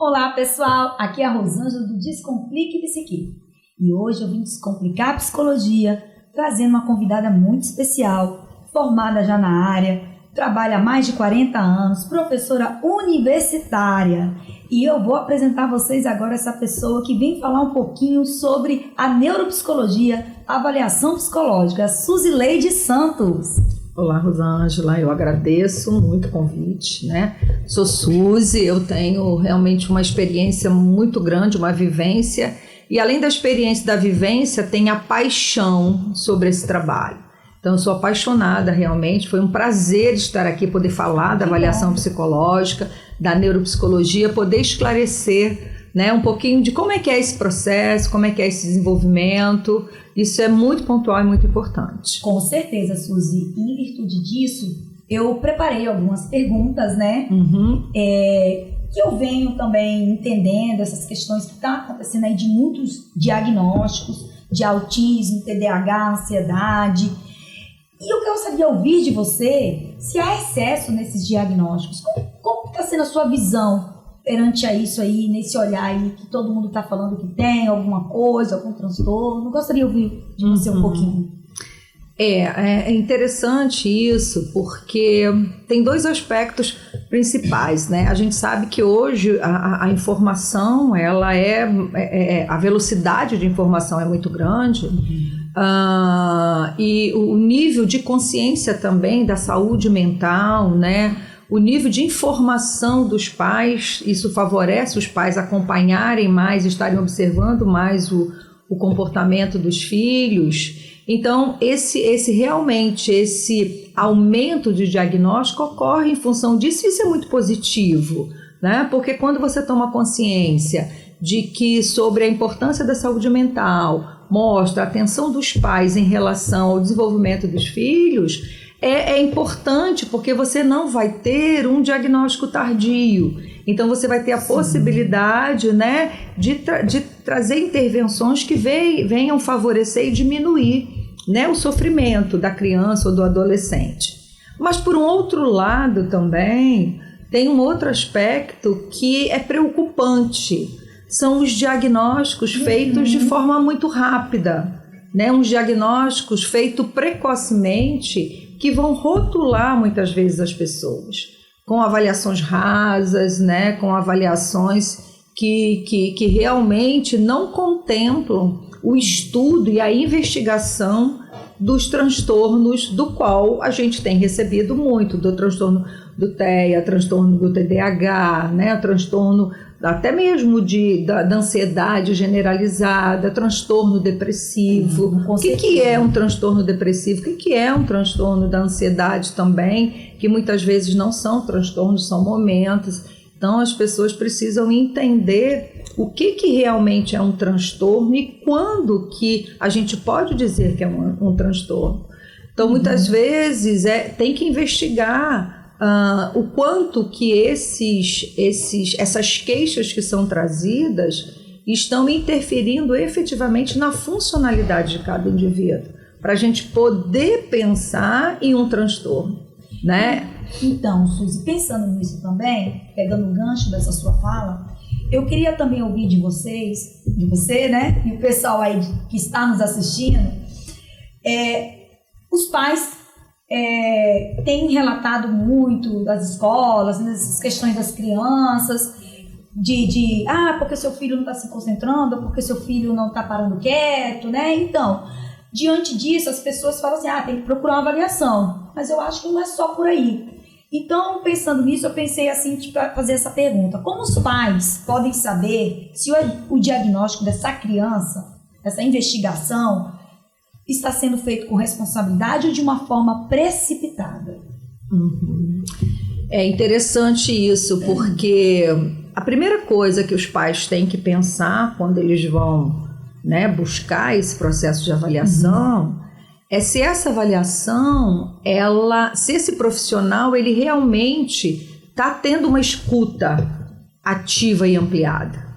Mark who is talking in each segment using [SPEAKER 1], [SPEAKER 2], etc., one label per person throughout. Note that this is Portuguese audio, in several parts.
[SPEAKER 1] Olá pessoal, aqui é a Rosângela do Descomplique Psique e hoje eu vim descomplicar a psicologia trazendo uma convidada muito especial, formada já na área, trabalha há mais de 40 anos, professora universitária, e eu vou apresentar a vocês agora essa pessoa que vem falar um pouquinho sobre a neuropsicologia, a avaliação psicológica, Suzileide Santos.
[SPEAKER 2] Olá, Rosângela, eu agradeço muito o convite, né? Sou Suzy, eu tenho realmente uma experiência muito grande, uma vivência, e além da experiência da vivência, tem a paixão sobre esse trabalho. Então, eu sou apaixonada realmente, foi um prazer estar aqui, poder falar da avaliação psicológica, da neuropsicologia, poder esclarecer, né, um pouquinho de como é que é esse processo, como é que é esse desenvolvimento. Isso é muito pontual e muito importante.
[SPEAKER 1] Com certeza, Suzy. Em virtude disso, eu preparei algumas perguntas, né? Que eu venho também entendendo essas questões que estão acontecendo aí de muitos diagnósticos de autismo, TDAH, ansiedade. E eu gostaria de ouvir de você se há excesso nesses diagnósticos. Como está sendo a sua visão perante a isso aí, nesse olhar aí que todo mundo está falando que tem alguma coisa, algum transtorno? Gostaria de ouvir de você um pouquinho.
[SPEAKER 2] É interessante isso, porque tem dois aspectos principais, né? A gente sabe que hoje a informação, ela a velocidade de informação é muito grande, e o nível de consciência também da saúde mental, né? O nível de informação dos pais, isso favorece os pais acompanharem mais, estarem observando mais o comportamento dos filhos. Então, esse aumento de diagnóstico ocorre em função disso, e isso é muito positivo, né? Porque quando você toma consciência de que sobre a importância da saúde mental, mostra a atenção dos pais em relação ao desenvolvimento dos filhos, é importante, porque você não vai ter um diagnóstico tardio. Então, você vai ter a possibilidade, né, de trazer intervenções que venham favorecer e diminuir, né, o sofrimento da criança ou do adolescente. Mas, por um outro lado também, tem um outro aspecto que é preocupante. São os diagnósticos feitos de forma muito rápida, né, uns diagnósticos feitos precocemente, que vão rotular muitas vezes as pessoas, com avaliações rasas, né, com avaliações que realmente não contemplam o estudo e a investigação dos transtornos do qual a gente tem recebido muito, do transtorno do TEA, transtorno do TDAH, né, transtorno até mesmo da ansiedade generalizada, transtorno depressivo. O que é um transtorno depressivo? O que é um transtorno da ansiedade também, que muitas vezes não são transtornos, são momentos. Então, as pessoas precisam entender o que realmente é um transtorno e quando que a gente pode dizer que é um transtorno. Então, muitas vezes tem que investigar o quanto que essas queixas que são trazidas estão interferindo efetivamente na funcionalidade de cada indivíduo, para a gente poder pensar em um transtorno, né?
[SPEAKER 1] Então, Suzy, pensando nisso também, pegando o gancho dessa sua fala, eu queria também ouvir de você, né, e o pessoal aí que está nos assistindo, os pais têm relatado muito das escolas, nessas questões das crianças, porque seu filho não está se concentrando, porque seu filho não está parando quieto, né? Então, diante disso, as pessoas falam assim, tem que procurar uma avaliação, mas eu acho que não é só por aí. Então, pensando nisso, eu pensei assim, para fazer essa pergunta: como os pais podem saber se o diagnóstico dessa criança, essa investigação, está sendo feito com responsabilidade ou de uma forma precipitada?
[SPEAKER 2] É interessante isso, porque a primeira coisa que os pais têm que pensar quando eles vão, né, buscar esse processo de avaliação é se essa avaliação, se esse profissional ele realmente está tendo uma escuta ativa e ampliada.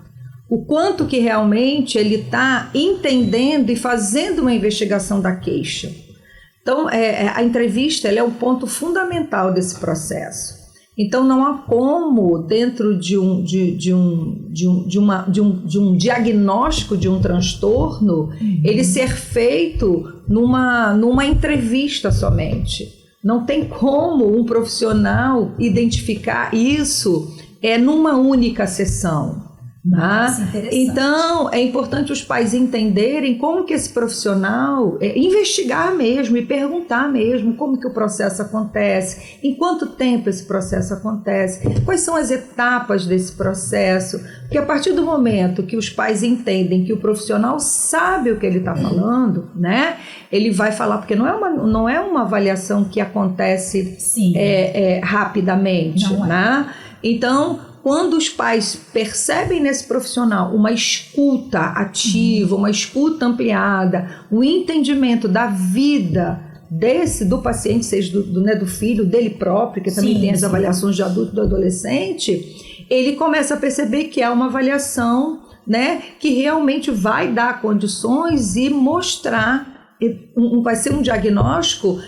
[SPEAKER 2] O quanto que realmente ele está entendendo e fazendo uma investigação da queixa. Então, a entrevista ela é um ponto fundamental desse processo. Então não há como, dentro de um diagnóstico de um transtorno, ele ser feito numa entrevista somente. Não tem como um profissional identificar isso numa única sessão. Então, é importante os pais entenderem como que esse profissional, investigar mesmo e perguntar mesmo como que o processo acontece, em quanto tempo esse processo acontece, quais são as etapas desse processo, porque a partir do momento que os pais entendem que o profissional sabe o que ele está falando, né, ele vai falar, porque não é uma avaliação que acontece rapidamente, né? Então, quando os pais percebem nesse profissional uma escuta ativa, uma escuta ampliada, um entendimento da vida do paciente, seja do filho, dele próprio, que também tem as avaliações de adulto e do adolescente, ele começa a perceber que é uma avaliação, né, que realmente vai dar condições e mostrar, vai ser um diagnóstico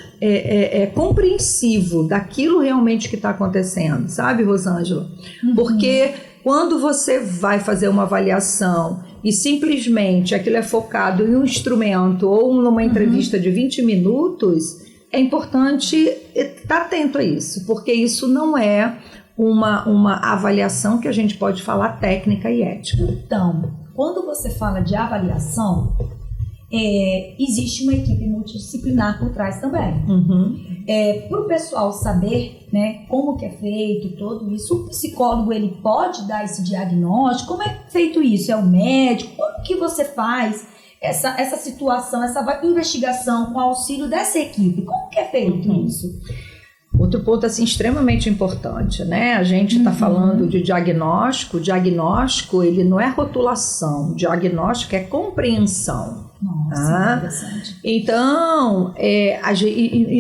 [SPEAKER 2] compreensivo daquilo realmente que está acontecendo, sabe, Rosângela? Porque quando você vai fazer uma avaliação e simplesmente aquilo é focado em um instrumento ou numa entrevista de 20 minutos, é importante estar atento a isso, porque isso não é uma avaliação que a gente pode falar técnica e ética.
[SPEAKER 1] Então, quando você fala de avaliação, existe uma equipe multidisciplinar por trás também. Para o pessoal saber, né, como que é feito tudo isso, o psicólogo ele pode dar esse diagnóstico. Como é feito isso? É o médico? Como que você faz essa situação, essa investigação com auxílio dessa equipe? Como que é feito isso?
[SPEAKER 2] Outro ponto assim, extremamente importante, né? A gente está falando de diagnóstico. O diagnóstico ele não é rotulação, o diagnóstico é compreensão.
[SPEAKER 1] Nossa, interessante.
[SPEAKER 2] Então,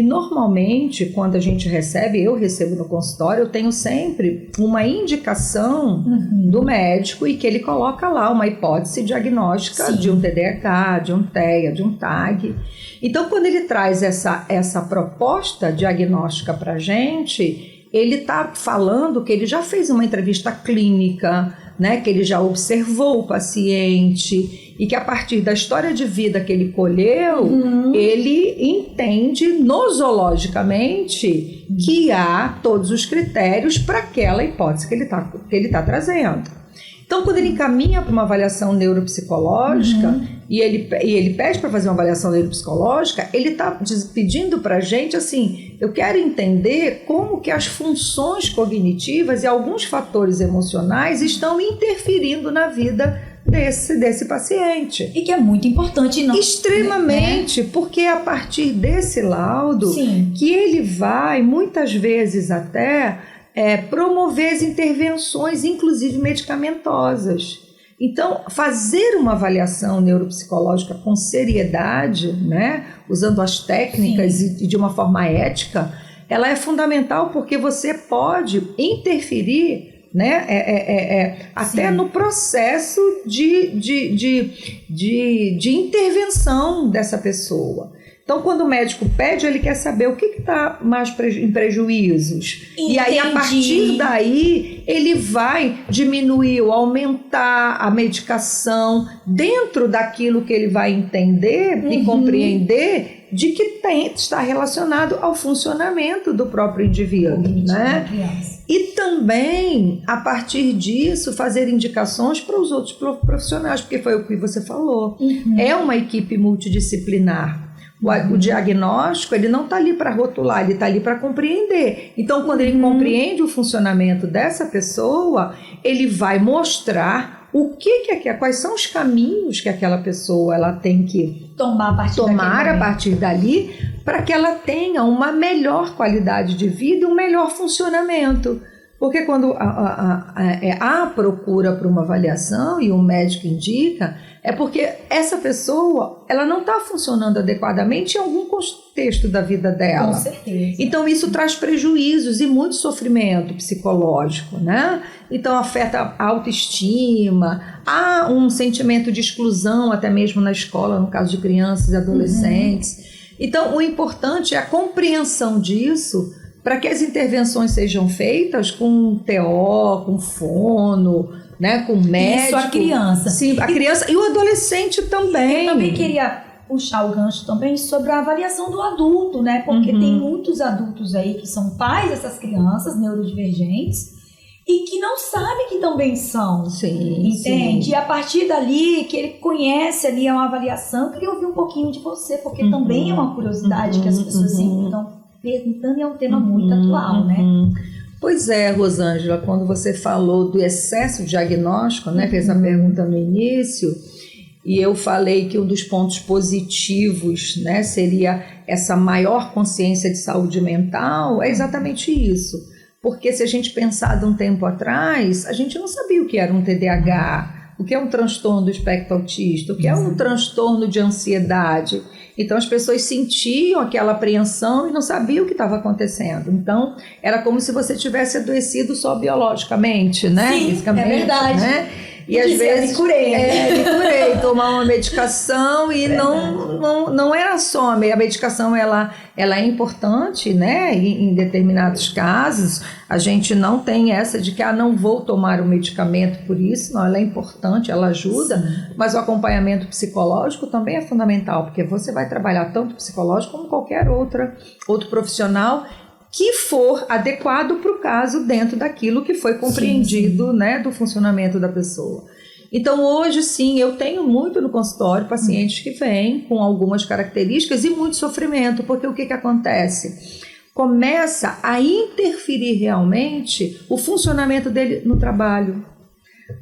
[SPEAKER 2] normalmente, quando a gente eu recebo no consultório, eu tenho sempre uma indicação do médico e que ele coloca lá uma hipótese diagnóstica de um TDAH, de um TEA, de um TAG. Então, quando ele traz essa proposta diagnóstica para a gente, ele está falando que ele já fez uma entrevista clínica, né, que ele já observou o paciente e que a partir da história de vida que ele colheu, ele entende nosologicamente que há todos os critérios para aquela hipótese que ele tá trazendo. Então, quando ele encaminha para uma avaliação neuropsicológica e ele pede para fazer uma avaliação neuropsicológica, ele está pedindo para a gente assim, eu quero entender como que as funções cognitivas e alguns fatores emocionais estão interferindo na vida desse paciente.
[SPEAKER 1] E que é muito importante.
[SPEAKER 2] Extremamente, porque é a partir desse laudo que ele vai, muitas vezes até, promover as intervenções, inclusive medicamentosas. Então, fazer uma avaliação neuropsicológica com seriedade, né, usando as técnicas e de uma forma ética, ela é fundamental porque você pode interferir, né, até no processo de intervenção dessa pessoa. Então, quando o médico pede, ele quer saber o que está mais em prejuízos. Entendi. E aí, a partir daí, ele vai diminuir ou aumentar a medicação dentro daquilo que ele vai entender e compreender de que está relacionado ao funcionamento do próprio indivíduo, né? E também, a partir disso, fazer indicações para os outros profissionais, porque foi o que você falou. É uma equipe multidisciplinar. O diagnóstico, ele não está ali para rotular, ele está ali para compreender. Então, quando ele compreende o funcionamento dessa pessoa, ele vai mostrar quais são os caminhos que aquela pessoa ela tem que tomar a partir dali para que ela tenha uma melhor qualidade de vida e um melhor funcionamento. Porque quando há procura por uma avaliação e o médico indica, é porque essa pessoa ela não está funcionando adequadamente em algum contexto da vida dela.
[SPEAKER 1] Com certeza.
[SPEAKER 2] Então isso traz prejuízos e muito sofrimento psicológico, né? Então afeta a autoestima, há um sentimento de exclusão até mesmo na escola, no caso de crianças e adolescentes. Então o importante é a compreensão disso, para que as intervenções sejam feitas com TO, com fono, né, com médico.
[SPEAKER 1] Isso, a criança.
[SPEAKER 2] Sim, a criança e o adolescente também.
[SPEAKER 1] Eu também queria puxar o gancho também sobre a avaliação do adulto, né? Porque tem muitos adultos aí que são pais dessas crianças neurodivergentes e que não sabem que também são.
[SPEAKER 2] Sim,
[SPEAKER 1] entende?
[SPEAKER 2] sim.
[SPEAKER 1] E a partir dali, que ele conhece ali uma avaliação, eu queria ouvir um pouquinho de você, porque também é uma curiosidade que as pessoas sempre estão perguntando e é um tema muito atual, né?
[SPEAKER 2] Pois é, Rosângela, quando você falou do excesso de diagnóstico, né, fez a pergunta no início, e eu falei que um dos pontos positivos, né, seria essa maior consciência de saúde mental, é exatamente isso. Porque se a gente pensar de um tempo atrás, a gente não sabia o que era um TDAH, o que é um transtorno do espectro autista, o que é um transtorno de ansiedade. Então as pessoas sentiam aquela apreensão e não sabiam o que estava acontecendo. Então era como se você tivesse adoecido só biologicamente, né?
[SPEAKER 1] Sim,
[SPEAKER 2] fisicamente,
[SPEAKER 1] é verdade.
[SPEAKER 2] né? E às vezes
[SPEAKER 1] me curei.
[SPEAKER 2] Me curei, tomar uma medicação e não era só a medicação, ela é importante, né? Em determinados casos, a gente não tem essa de que não vou tomar o medicamento por isso, não, ela é importante, ela ajuda, mas o acompanhamento psicológico também é fundamental, porque você vai trabalhar tanto psicológico como qualquer outro profissional que for adequado para o caso dentro daquilo que foi compreendido, né, do funcionamento da pessoa. Então hoje sim, eu tenho muito no consultório pacientes que vêm com algumas características e muito sofrimento, porque o que acontece? Começa a interferir realmente o funcionamento dele no trabalho.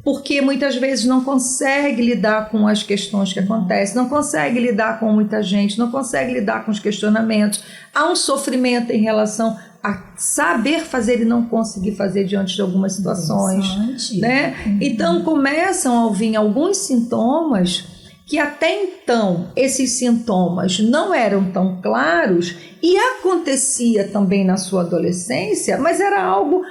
[SPEAKER 2] Porque muitas vezes não consegue lidar com as questões que acontecem, não consegue lidar com muita gente, não consegue lidar com os questionamentos. Há um sofrimento em relação a saber fazer e não conseguir fazer diante de algumas situações, né? Então começam a vir alguns sintomas que até então esses sintomas não eram tão claros e acontecia também na sua adolescência, mas era algo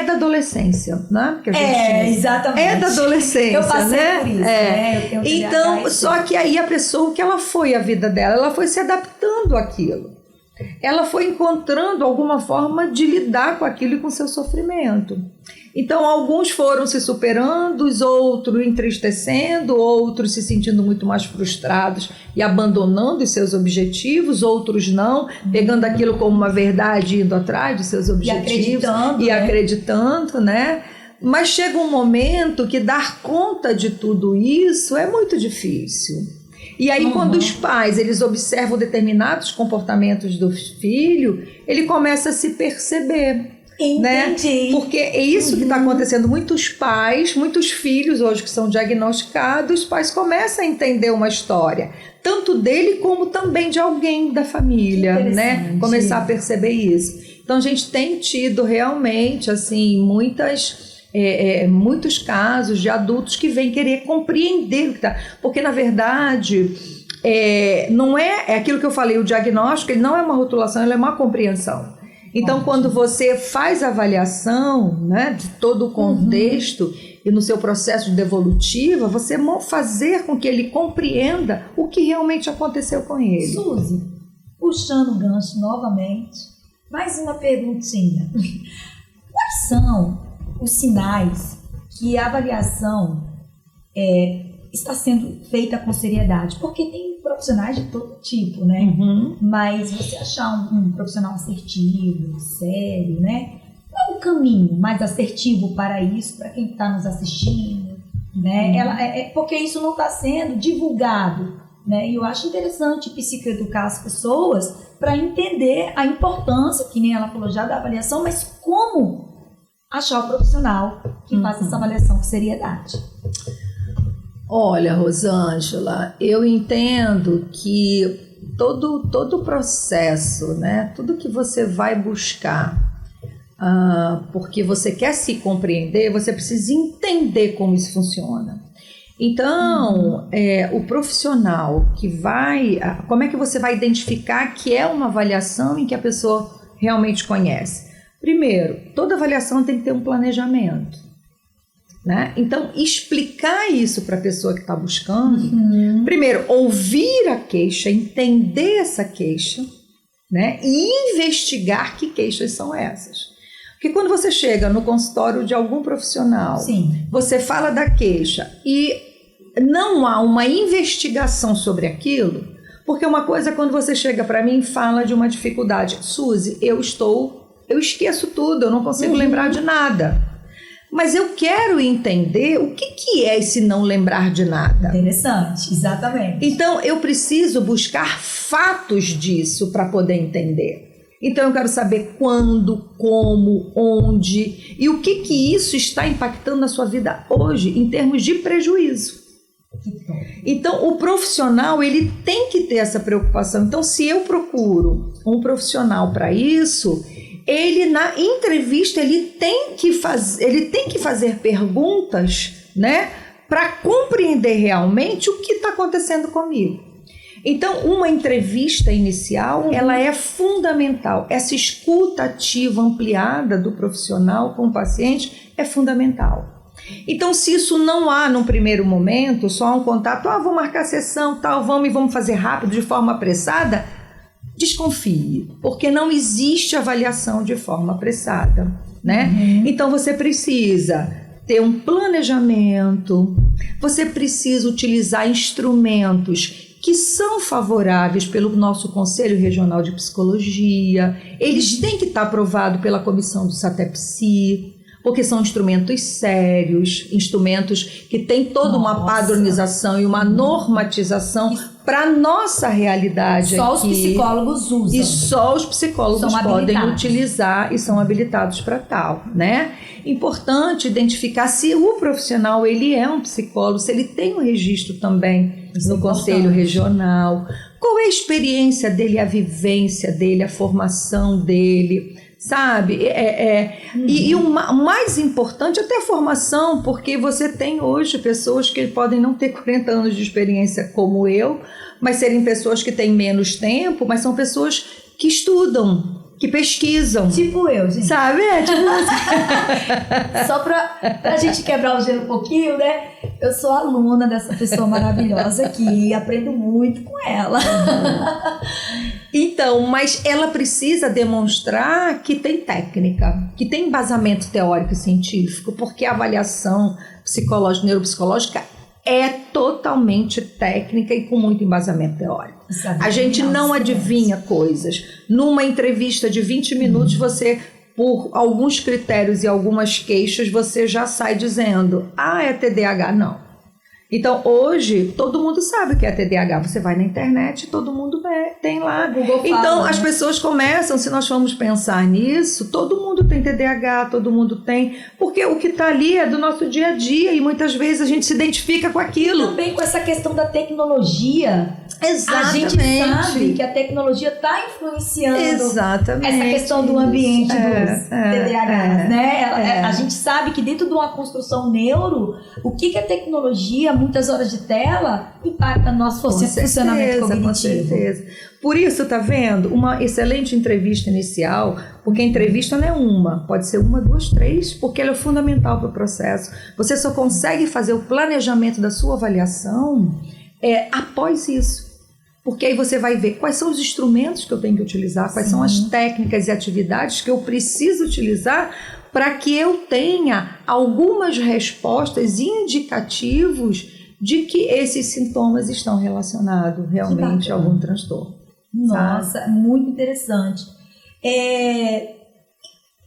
[SPEAKER 2] da adolescência, né? Porque a gente
[SPEAKER 1] exatamente.
[SPEAKER 2] É da adolescência,
[SPEAKER 1] eu passei
[SPEAKER 2] né?
[SPEAKER 1] por isso, né? Eu tenho
[SPEAKER 2] então, só que aí a pessoa, o que ela foi a vida dela, ela foi se adaptando àquilo. Ela foi encontrando alguma forma de lidar com aquilo e com seu sofrimento. Então, alguns foram se superando, os outros entristecendo, outros se sentindo muito mais frustrados e abandonando os seus objetivos, outros não, pegando aquilo como uma verdade e indo atrás de seus objetivos e acreditando, né? Mas chega um momento que dar conta de tudo isso é muito difícil. E aí quando os pais eles observam determinados comportamentos do filho, ele começa a se perceber.
[SPEAKER 1] Entendi.
[SPEAKER 2] Né? Porque é isso que está acontecendo. Muitos pais, muitos filhos hoje que são diagnosticados, os pais começam a entender uma história, tanto dele como também de alguém da família, né? Começar a perceber isso. Então a gente tem tido realmente assim muitos casos de adultos que vêm querer compreender o que está, porque na verdade não é aquilo que eu falei, o diagnóstico ele não é uma rotulação, ele é uma compreensão. Então, quando você faz a avaliação, né, de todo o contexto e no seu processo de devolutiva, você fazer com que ele compreenda o que realmente aconteceu com ele.
[SPEAKER 1] Suzy, puxando o gancho novamente, mais uma perguntinha. Quais são os sinais que a avaliação está sendo feita com seriedade? Porque tem profissionais de todo tipo, né? Mas você achar um profissional assertivo, sério, né? Qual é o caminho mais assertivo para isso, para quem está nos assistindo, né? Porque isso não está sendo divulgado, né? E eu acho interessante psicoeducar as pessoas para entender a importância, que nem ela falou já, da avaliação, mas como achar o profissional que faça essa avaliação com seriedade.
[SPEAKER 2] Olha, Rosângela, eu entendo que todo o processo, né, tudo que você vai buscar, porque você quer se compreender, você precisa entender como isso funciona. Então, o profissional que vai... Como é que você vai identificar que é uma avaliação em que a pessoa realmente conhece? Primeiro, toda avaliação tem que ter um planejamento. Né? Então, explicar isso para a pessoa que está buscando, primeiro, ouvir a queixa, entender essa queixa, né? E investigar que queixas são essas. Porque quando você chega no consultório de algum profissional,
[SPEAKER 1] Sim.
[SPEAKER 2] você fala da queixa e não há uma investigação sobre aquilo, porque uma coisa é quando você chega para mim e fala de uma dificuldade. Suzy, eu esqueço tudo, eu não consigo lembrar de nada. Mas eu quero entender o que é esse não lembrar de nada.
[SPEAKER 1] Interessante, exatamente.
[SPEAKER 2] Então, eu preciso buscar fatos disso para poder entender. Então, eu quero saber quando, como, onde e o que isso está impactando na sua vida hoje, em termos de prejuízo. Então, o profissional, ele tem que ter essa preocupação. Então, se eu procuro um profissional para isso, ele na entrevista ele tem que fazer perguntas, né, para compreender realmente o que está acontecendo comigo. Então, uma entrevista inicial, ela é fundamental. Essa escuta ativa ampliada do profissional com o paciente é fundamental. Então, se isso não há num primeiro momento, só há um contato, vou marcar a sessão, tal, vamos fazer rápido, de forma apressada, desconfie, porque não existe avaliação de forma apressada, né? Então, você precisa ter um planejamento, você precisa utilizar instrumentos que são favoráveis pelo nosso Conselho Regional de Psicologia, eles têm que estar aprovados pela comissão do SATEPSI, porque são instrumentos sérios, instrumentos que têm toda uma padronização e uma normatização para a nossa realidade
[SPEAKER 1] só
[SPEAKER 2] aqui.
[SPEAKER 1] Os psicólogos usam.
[SPEAKER 2] E só os psicólogos podem utilizar e são habilitados para tal, né? Importante identificar se o profissional ele é um psicólogo, se ele tem um registro também no Conselho Regional, qual é a experiência dele, a vivência dele, a formação dele, sabe? E o mais importante até a formação, porque você tem hoje pessoas que podem não ter 40 anos de experiência como eu, mas serem pessoas que têm menos tempo, mas são pessoas que estudam, que pesquisam.
[SPEAKER 1] Tipo eu, gente.
[SPEAKER 2] Sabe?
[SPEAKER 1] Só pra gente quebrar o gelo um pouquinho, né? Eu sou aluna dessa pessoa maravilhosa aqui e aprendo muito com ela.
[SPEAKER 2] Então, mas ela precisa demonstrar que tem técnica, que tem embasamento teórico e científico, porque a avaliação psicológica, neuropsicológica é totalmente técnica e com muito embasamento teórico. A gente não adivinha coisas. Numa entrevista de 20 minutos, você, por alguns critérios e algumas queixas, você já sai dizendo, é TDAH. Não. Então, hoje, todo mundo sabe o que é TDAH. Você vai na internet, todo mundo tem lá. Então, as pessoas começam, se nós formos pensar nisso, todo mundo tem TDAH, todo mundo tem, porque o que está ali é do nosso dia a dia e muitas vezes a gente se identifica com aquilo.
[SPEAKER 1] Também com essa questão da tecnologia.
[SPEAKER 2] Exatamente.
[SPEAKER 1] A gente sabe que a tecnologia está influenciando essa questão do ambiente dos TDAH, né? A gente sabe que dentro de uma construção neuro, o que a tecnologia, muitas horas de tela, impacta no nosso funcionamento cognitivo.
[SPEAKER 2] Com certeza. Por isso, tá vendo? Uma excelente entrevista inicial, porque a entrevista não é uma, pode ser uma, duas, três, porque ela é fundamental para o processo. Você só consegue fazer o planejamento da sua avaliação após isso. Porque aí você vai ver quais são os instrumentos que eu tenho que utilizar, quais são as técnicas e atividades que eu preciso utilizar para que eu tenha algumas respostas indicativos de que esses sintomas estão relacionados realmente a algum transtorno.
[SPEAKER 1] Nossa, muito interessante.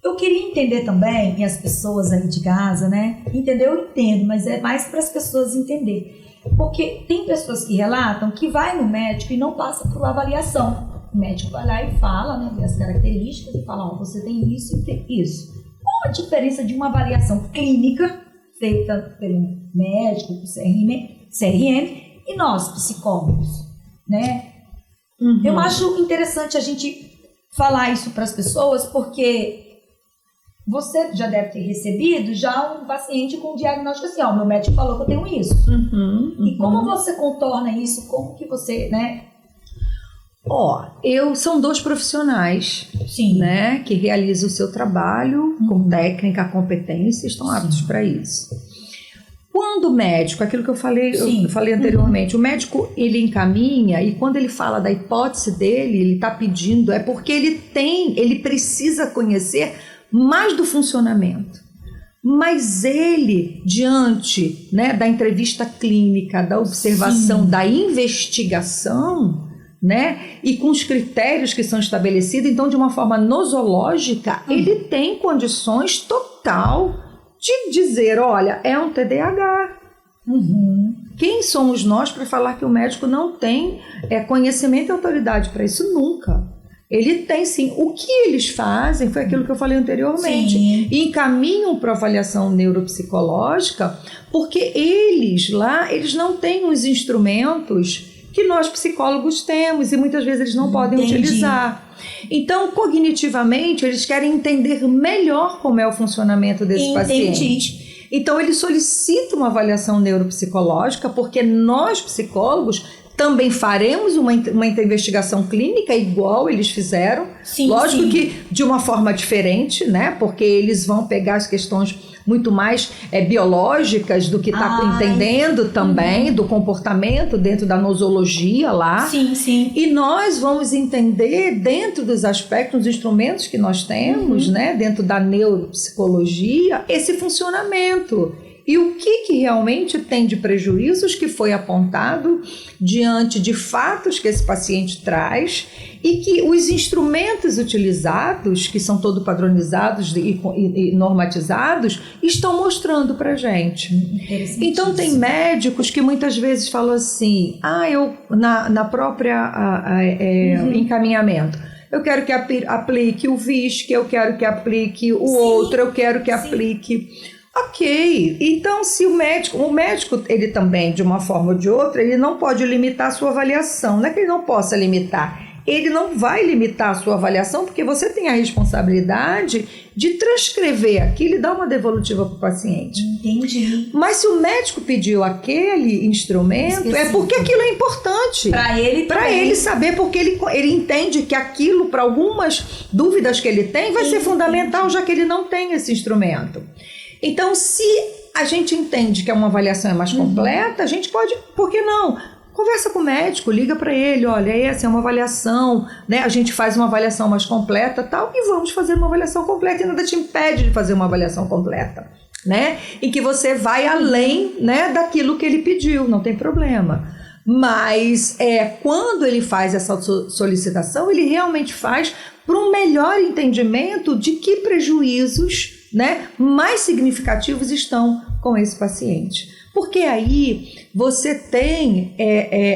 [SPEAKER 1] Eu queria entender também, e as pessoas aí de casa, né? Entender, eu entendo, mas é mais para as pessoas entenderem. Porque tem pessoas que relatam que vai no médico e não passa por avaliação. O médico vai lá e fala, né, as características e fala, você tem isso e tem isso. Qual a diferença de uma avaliação clínica feita pelo médico, pelo CRM, e nós, psicólogos, né? Eu acho interessante a gente falar isso para as pessoas, porque você já deve ter recebido já um paciente com um diagnóstico assim, meu médico falou que eu tenho isso. E como você contorna isso? Como que você, né?
[SPEAKER 2] São dois profissionais, né, que realizam o seu trabalho com técnica, competência, estão aptos para isso. Quando o médico, aquilo que eu falei anteriormente, o médico ele encaminha e quando ele fala da hipótese dele, ele está pedindo, é porque ele precisa conhecer mais do funcionamento. Mas ele, diante, né, da entrevista clínica, da observação, da investigação, né, e com os critérios que são estabelecidos, então de uma forma nosológica, ele tem condições total de dizer, olha, é um TDAH. Quem somos nós para falar que o médico não tem conhecimento e autoridade para isso? Nunca. Ele tem sim. O que eles fazem foi aquilo que eu falei anteriormente. Encaminham para avaliação neuropsicológica, porque eles não têm os instrumentos que nós psicólogos temos e muitas vezes eles não podem utilizar. Então, cognitivamente, eles querem entender melhor como é o funcionamento desse paciente. Então, eles solicitam uma avaliação neuropsicológica, porque nós, psicólogos, também faremos uma investigação clínica igual eles fizeram. Lógico que de uma forma diferente, né? Porque eles vão pegar as questões muito mais biológicas do que está entendendo também, do comportamento dentro da nosologia lá. E nós vamos entender dentro dos aspectos, dos instrumentos que nós temos, né, dentro da neuropsicologia, esse funcionamento. E o que realmente tem de prejuízos que foi apontado diante de fatos que esse paciente traz e que os instrumentos utilizados, que são todos padronizados e normatizados, estão mostrando para a gente. Então tem médicos que muitas vezes falam assim, na própria encaminhamento, eu quero que aplique o VISC, eu quero que aplique o outro, eu quero que aplique... Ok, então se o médico, ele também, de uma forma ou de outra, ele não pode limitar a sua avaliação, não é que ele não possa limitar, ele não vai limitar a sua avaliação porque você tem a responsabilidade de transcrever aquilo e dar uma devolutiva para o paciente.
[SPEAKER 1] Entendi.
[SPEAKER 2] Mas se o médico pediu aquele instrumento, é porque aquilo é importante. Para ele saber, porque ele entende que aquilo, para algumas dúvidas que ele tem, vai ser fundamental, já que ele não tem esse instrumento. Então, se a gente entende que uma avaliação é mais completa, a gente pode, por que não? Conversa com o médico, liga para ele, olha, essa é uma avaliação, né? A gente faz uma avaliação mais completa tal, e vamos fazer uma avaliação completa e nada te impede de fazer uma avaliação completa, né? Em que você vai além, né, daquilo que ele pediu, não tem problema. Mas quando ele faz essa solicitação, ele realmente faz para um melhor entendimento de que prejuízos, né, mais significativos estão com esse paciente. Porque aí você tem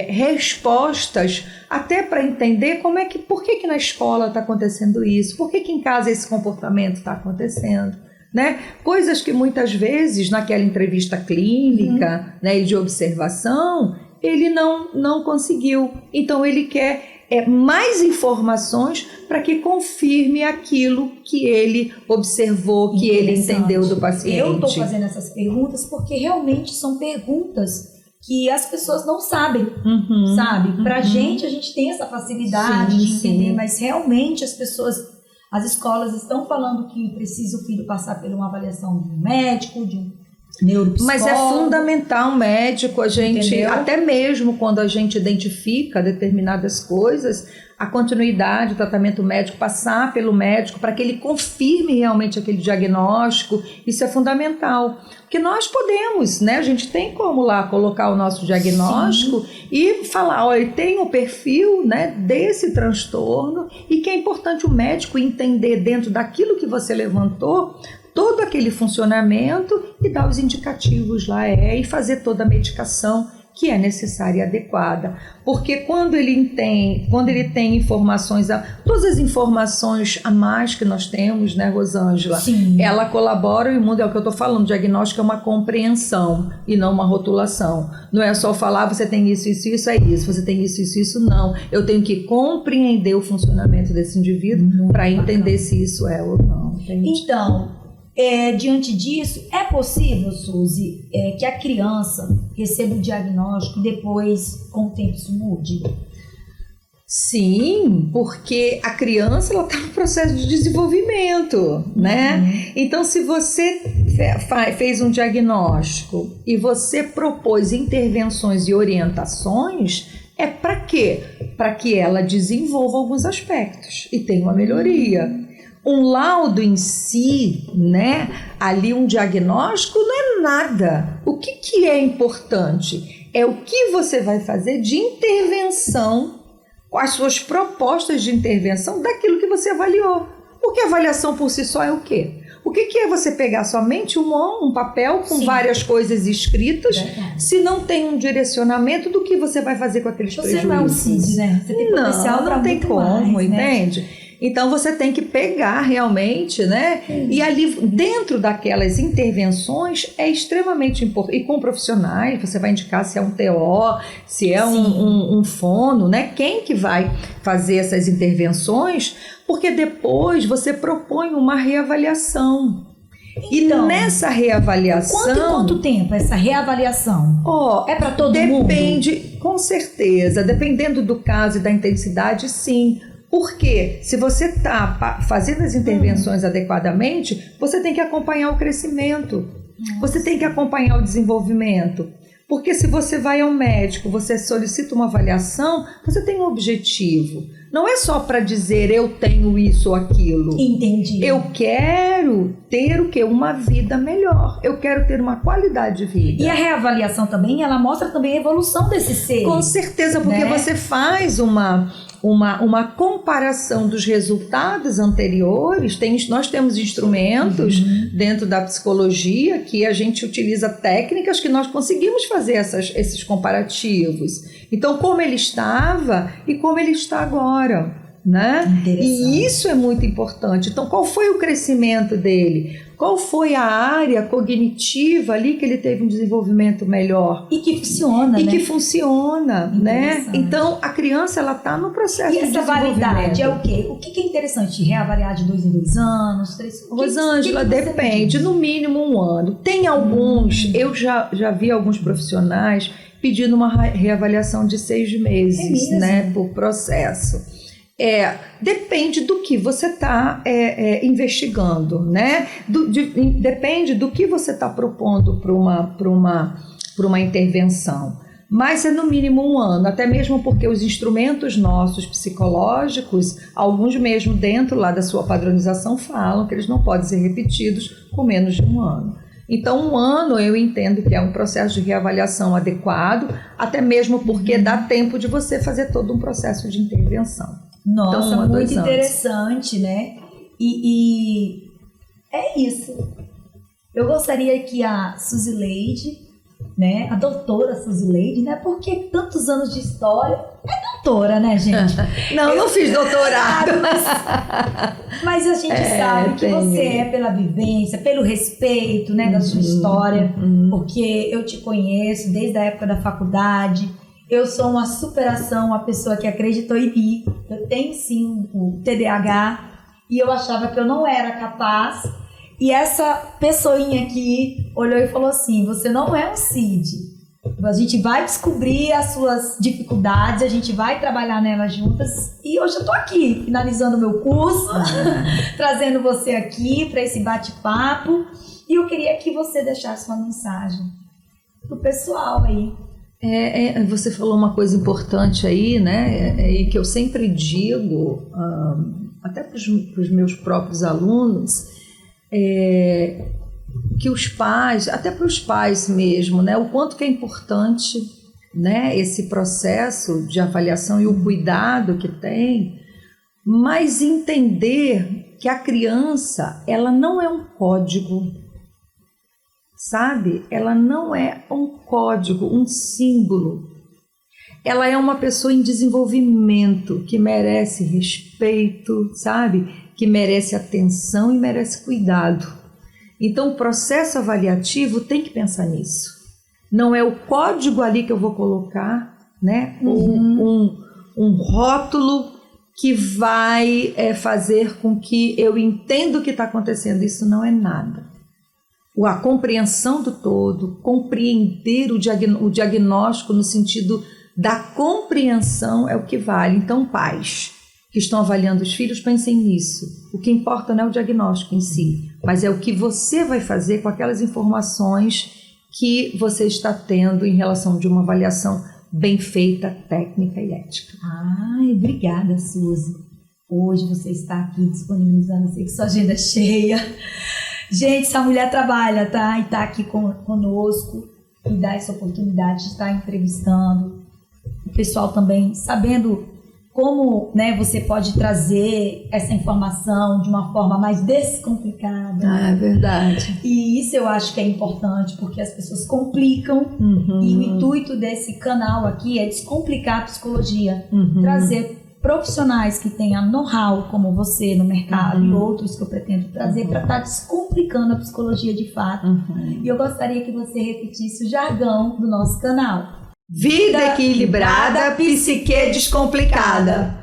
[SPEAKER 2] respostas até para entender por que na escola está acontecendo isso, por que em casa esse comportamento está acontecendo. Né? Coisas que muitas vezes naquela entrevista clínica, né, de observação, ele não conseguiu. Então ele quer mais informações para que confirme aquilo que ele observou, que ele entendeu do paciente.
[SPEAKER 1] Eu estou fazendo essas perguntas porque realmente são perguntas que as pessoas não sabem, sabe? Para a gente tem essa facilidade de entender, mas realmente as escolas estão falando que precisa o filho passar por uma avaliação de um médico, de um neuropsicólogo.
[SPEAKER 2] Mas é fundamental o médico, até mesmo quando a gente identifica determinadas coisas, a continuidade do tratamento médico, passar pelo médico para que ele confirme realmente aquele diagnóstico, isso é fundamental. Porque nós podemos, né? A gente tem como lá colocar o nosso diagnóstico e falar, olha, tem o perfil, né, desse transtorno e que é importante o médico entender dentro daquilo que você levantou todo aquele funcionamento e dar os indicativos lá e fazer toda a medicação que é necessária e adequada. Porque quando ele tem informações, todas as informações a mais que nós temos, né, Rosângela, ela colabora, e o mundo é o que eu estou falando, o diagnóstico é uma compreensão e não uma rotulação. Não é só falar, você tem isso, isso, isso, é isso, você tem isso, isso, isso, não. Eu tenho que compreender o funcionamento desse indivíduo para entender se isso é ou não. Entende?
[SPEAKER 1] Então, diante disso, é possível, Suzy, que a criança receba o diagnóstico e depois, com o tempo, isso mude?
[SPEAKER 2] Sim, porque a criança ela está no processo de desenvolvimento, né? Então, se você fez um diagnóstico e você propôs intervenções e orientações, é para quê? Para que ela desenvolva alguns aspectos e tenha uma melhoria. Um laudo em si, né? Ali um diagnóstico não é nada. O que é importante? É o que você vai fazer de intervenção, com as suas propostas de intervenção daquilo que você avaliou. Porque a avaliação por si só é o quê? O que é você pegar somente um papel com várias coisas escritas, se não tem um direcionamento do que você vai fazer com aqueles prejuízos?
[SPEAKER 1] Você não é um CID, né? Você tem potencial para muito
[SPEAKER 2] como,
[SPEAKER 1] mais,
[SPEAKER 2] entende?
[SPEAKER 1] Né?
[SPEAKER 2] Então, você tem que pegar realmente, né? E ali, dentro daquelas intervenções, é extremamente importante. E com profissionais, você vai indicar se é um TO, se é um fono, né? Quem que vai fazer essas intervenções? Porque depois você propõe uma reavaliação. Então, e nessa reavaliação...
[SPEAKER 1] Quanto tempo essa reavaliação? É para todo mundo?
[SPEAKER 2] Depende, com certeza. Dependendo do caso e da intensidade, sim. Porque se você está fazendo as intervenções adequadamente, você tem que acompanhar o crescimento, você tem que acompanhar o desenvolvimento. Porque se você vai ao médico, você solicita uma avaliação, você tem um objetivo. Não é só para dizer eu tenho isso ou aquilo.
[SPEAKER 1] Entendi.
[SPEAKER 2] Eu quero ter o quê? Uma vida melhor. Eu quero ter uma qualidade de vida.
[SPEAKER 1] E a reavaliação também, ela mostra também a evolução desse ser.
[SPEAKER 2] Com certeza, porque você faz uma comparação dos resultados anteriores. Nós temos instrumentos dentro da psicologia que a gente utiliza técnicas que nós conseguimos fazer esses comparativos. Então, como ele estava e como ele está agora, né? E isso é muito importante. Então, qual foi o crescimento dele? Qual foi a área cognitiva ali que ele teve um desenvolvimento melhor?
[SPEAKER 1] E que funciona,
[SPEAKER 2] né?
[SPEAKER 1] E
[SPEAKER 2] que funciona, né? Então, a criança, ela está no processo de desenvolvimento. E essa
[SPEAKER 1] validade é o quê? O que é interessante? Reavaliar de 2 em 2 anos? 3...
[SPEAKER 2] Rosângela, depende. No mínimo 1 ano. Tem alguns, eu já vi alguns profissionais pedindo uma reavaliação de 6 meses, né? Por processo. Depende do que você está investigando, né? Depende do que você está propondo para uma intervenção. Mas é no mínimo 1 ano, até mesmo porque os instrumentos nossos psicológicos, alguns mesmo dentro lá da sua padronização falam que eles não podem ser repetidos com menos de 1 ano. Então, 1 ano eu entendo que é um processo de reavaliação adequado, até mesmo porque dá tempo de você fazer todo um processo de intervenção.
[SPEAKER 1] Nossa, então, muito interessante, né? E é isso. Eu gostaria que a Suzileide, né? A doutora Suzileide, né? Porque tantos anos de história... É doutora, né, gente?
[SPEAKER 2] Não fiz doutorado.
[SPEAKER 1] Mas a gente sabe que você é pela vivência, pelo respeito, né, da sua história. Porque eu te conheço desde a época da faculdade. Eu sou uma superação, uma pessoa que acreditou em mim. Eu tenho sim o TDAH e eu achava que eu não era capaz. E essa pessoinha aqui olhou e falou assim: você não é um CID. A gente vai descobrir as suas dificuldades, a gente vai trabalhar nelas juntas. E hoje eu tô aqui, finalizando o meu curso, trazendo você aqui para esse bate-papo. E eu queria que você deixasse uma mensagem pro pessoal aí.
[SPEAKER 2] Você falou uma coisa importante aí, né? E que eu sempre digo, até para os meus próprios alunos, que os pais, até para os pais mesmo, né? O quanto que é importante, né? Esse processo de avaliação e o cuidado que tem, mas entender que a criança, ela não é um código, sabe? Ela não é um código, um símbolo. Ela é uma pessoa em desenvolvimento que merece respeito, sabe? Que merece atenção e merece cuidado. Então, o processo avaliativo tem que pensar nisso. Não é o código ali que eu vou colocar, né? Um rótulo que vai fazer com que eu entenda o que está acontecendo. Isso não é nada. A compreensão do todo, compreender o diagnóstico no sentido da compreensão é o que vale. Então, pais que estão avaliando os filhos, pensem nisso. O que importa não é o diagnóstico em si, mas é o que você vai fazer com aquelas informações que você está tendo em relação de uma avaliação bem feita, técnica e ética.
[SPEAKER 1] Ai, obrigada, Suzy. Hoje você está aqui disponibilizando, eu sei que sua agenda é cheia. Gente, essa mulher trabalha, tá? E está aqui conosco e dá essa oportunidade de estar entrevistando o pessoal também, sabendo como, né, você pode trazer essa informação de uma forma mais descomplicada.
[SPEAKER 2] É verdade.
[SPEAKER 1] E isso eu acho que é importante, porque as pessoas complicam. E o intuito desse canal aqui é descomplicar a psicologia. Trazer profissionais que tenham know-how, como você no mercado e outros que eu pretendo trazer, para estar descomplicando a psicologia de fato. E eu gostaria que você repetisse o jargão do nosso canal.
[SPEAKER 2] Vida equilibrada, psique descomplicada.